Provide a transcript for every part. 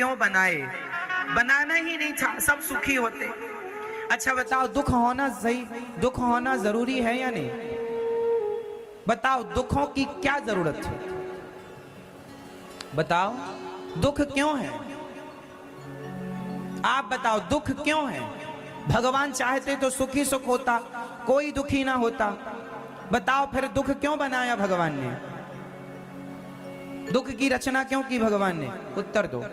क्यों बनाए? बनाना ही नहीं था, सब सुखी होते। अच्छा बताओ, दुख होना सही, दुख होना जरूरी है या नहीं? बताओ, दुखों की क्या जरूरत है? बताओ, दुख क्यों है? आप बताओ, दुख क्यों है? भगवान चाहते तो सुखी सुख होता, कोई दुखी ना होता। बताओ फिर दुख क्यों बनाया भगवान ने? दुख की रचना क्यों की भगवान ने? उत्तर दो।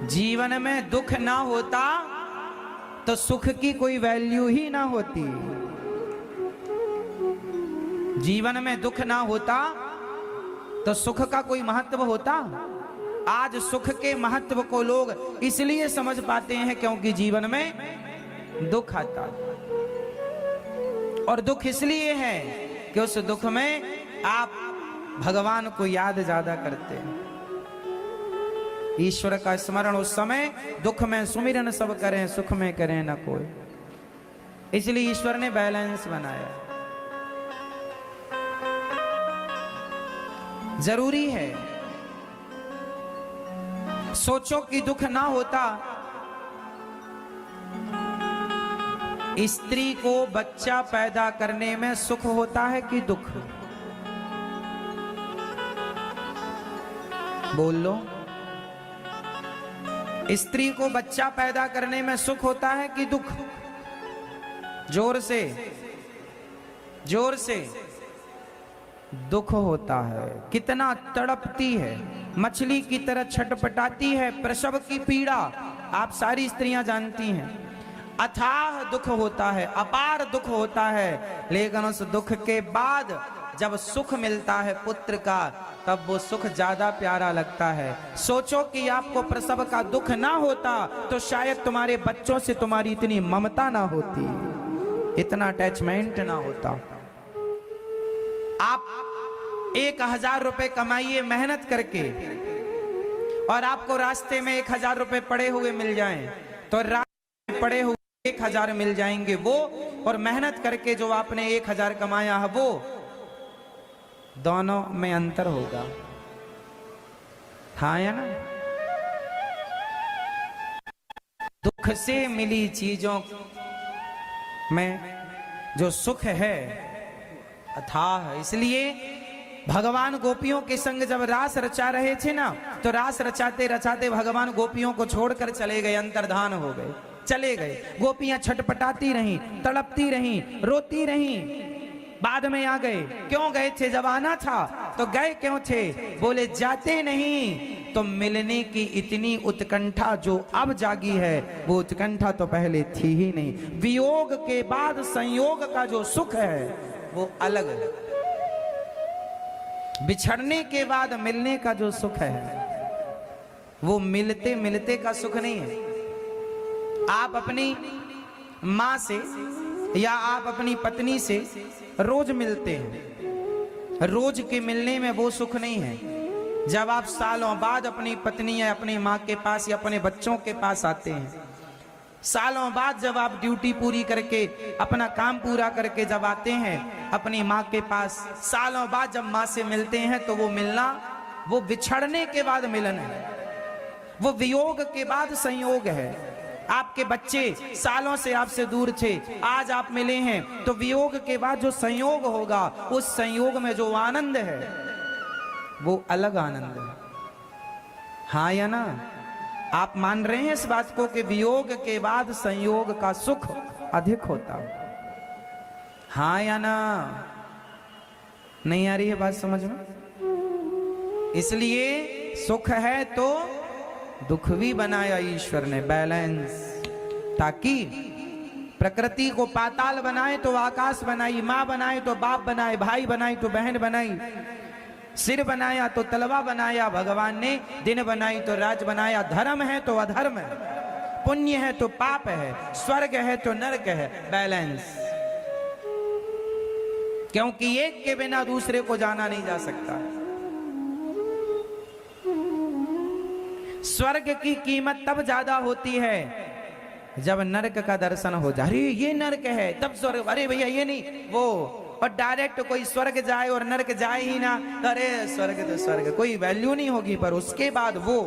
जीवन में दुख ना होता तो सुख की कोई वैल्यू ही ना होती। जीवन में दुख ना होता तो सुख का कोई महत्व होता? आज सुख के महत्व को लोग इसलिए समझ पाते हैं क्योंकि जीवन में दुख आता, और दुख इसलिए है कि उस दुख में आप भगवान को याद ज्यादा करते हैं। ईश्वर का स्मरण उस समय, दुख में सुमिरन सब करें, सुख में करें न कोई। इसलिए ईश्वर ने बैलेंस बनाया। जरूरी है। सोचो कि दुख ना होता, स्त्री को बच्चा पैदा करने में सुख होता है कि दुख? बोल लो। स्त्री को बच्चा पैदा करने में सुख होता है कि दुख? जोर से, जोर से। दुख होता है। कितना तड़पती है, मछली की तरह छटपटाती है, प्रसव की पीड़ा आप सारी स्त्रियां जानती हैं। अथाह दुख होता है, अपार दुख होता है, लेकिन उस दुख के बाद जब सुख मिलता है पुत्र का, तब वो सुख ज्यादा प्यारा लगता है। सोचो कि आपको प्रसव का दुख ना होता तो शायद तुम्हारे बच्चों से तुम्हारी इतनी ममता ना होती, इतना अटैचमेंट ना होता। आप 1000 रुपए कमाइए मेहनत करके, और आपको रास्ते में 1000 रुपए पड़े हुए मिल जाएं, तो रास्ते में पड़े हुए 1000 मिल जाएंगे वो, और मेहनत करके जो आपने 1000 कमाया है वो, दोनों में अंतर होगा। हाँ या ना? दुख से मिली चीजों में जो सुख है अथाह। इसलिए भगवान गोपियों के संग जब रास रचा रहे थे ना, तो रास रचाते रचाते भगवान गोपियों को छोड़कर चले गए, अंतर्धान हो गए, चले गए। गोपियां छटपटाती रहीं, तड़पती रहीं, रोती रहीं, बाद में आ गए। क्यों गए थे? जब आना था तो गए क्यों थे? बोले जाते नहीं तो मिलने की इतनी उत्कंठा जो अब जागी है, वो उत्कंठा तो पहले थी ही नहीं। वियोग के बाद संयोग का जो सुख है वो अलग है। बिछड़ने के बाद मिलने का जो सुख है वो मिलते मिलते का सुख नहीं है। आप अपनी माँ से या आप अपनी पत्नी से रोज मिलते हैं, रोज के मिलने में वो सुख नहीं है। जब आप सालों बाद अपनी पत्नी या अपनी माँ के पास या अपने बच्चों के पास आते हैं, सालों बाद जब आप ड्यूटी पूरी करके, अपना काम पूरा करके जब आते हैं अपनी माँ के पास, सालों बाद जब माँ से मिलते हैं, तो वो मिलना, वो बिछड़ने के बाद मिलन है, वो वियोग के बाद संयोग है। आपके बच्चे सालों से आपसे दूर थे, आज आप मिले हैं, तो वियोग के बाद जो संयोग होगा, उस संयोग में जो आनंद है वो अलग आनंद है। हाँ या ना? आप मान रहे हैं इस बात को कि वियोग के बाद संयोग का सुख अधिक होता? हाँ या ना? नहीं आ रही है बात समझ में? इसलिए सुख है तो दुख भी बनाया ईश्वर ने, बैलेंस, ताकि प्रकृति को पाताल बनाए तो आकाश बनाई, माँ बनाए तो बाप बनाए, भाई बनाई तो बहन बनाई, सिर बनाया तो तलवा बनाया भगवान ने, दिन बनाई तो राज बनाया। धर्म है तो अधर्म है, पुण्य है तो पाप है, स्वर्ग है तो नरक है, बैलेंस। क्योंकि एक के बिना दूसरे को जाना नहीं जा सकता। स्वर्ग की कीमत तब ज्यादा होती है जब नरक का दर्शन हो जाए। अरे ये नरक है तब स्वर्ग, अरे भैया ये नहीं वो। और डायरेक्ट कोई स्वर्ग जाए और नरक जाए ही ना, अरे स्वर्ग तो स्वर्ग, कोई वैल्यू नहीं होगी, पर उसके बाद वो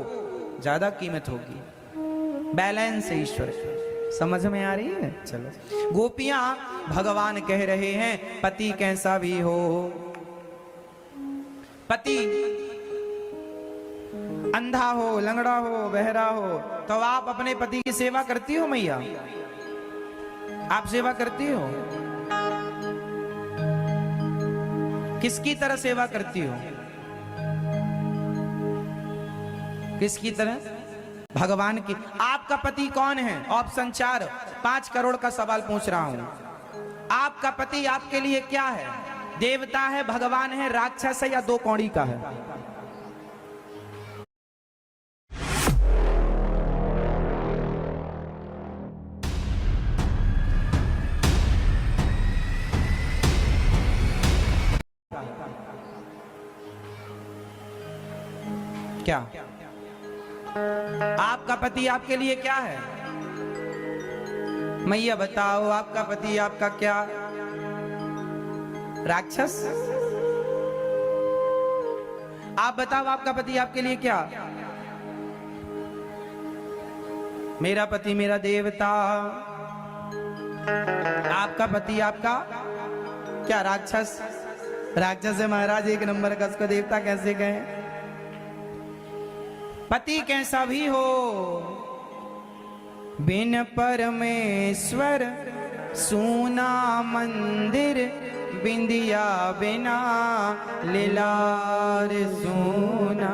ज्यादा कीमत होगी। बैलेंस है ईश्वर की। समझ में आ रही है? चलो, गोपियां भगवान कह रहे हैं पति कैसा भी हो, पति अंधा हो, लंगड़ा हो, बहरा हो, तो आप अपने पति की सेवा करती हो मैया? आप सेवा करती हो? किसकी तरह सेवा करती हो? किसकी तरह? भगवान की। आपका पति कौन है? ऑप्शन 4, 5 करोड़ का सवाल पूछ रहा हूं। आपका पति आपके लिए क्या है? देवता है, भगवान है, राक्षस है, या 2 कौड़ी का है? क्या आपका पति आपके लिए क्या है? मैया बताओ, आपका पति आपका क्या? राक्षस? आप बताओ, आपका पति आपके लिए क्या? मेरा पति मेरा देवता। आपका पति आपका क्या? राक्षस? राक्षस है महाराज, 1 नंबर का, उसको देवता कैसे कहें? पति कैसा भी हो, बिन परमेश्वर सूना मंदिर, बिंदिया बिना लीलार सूना।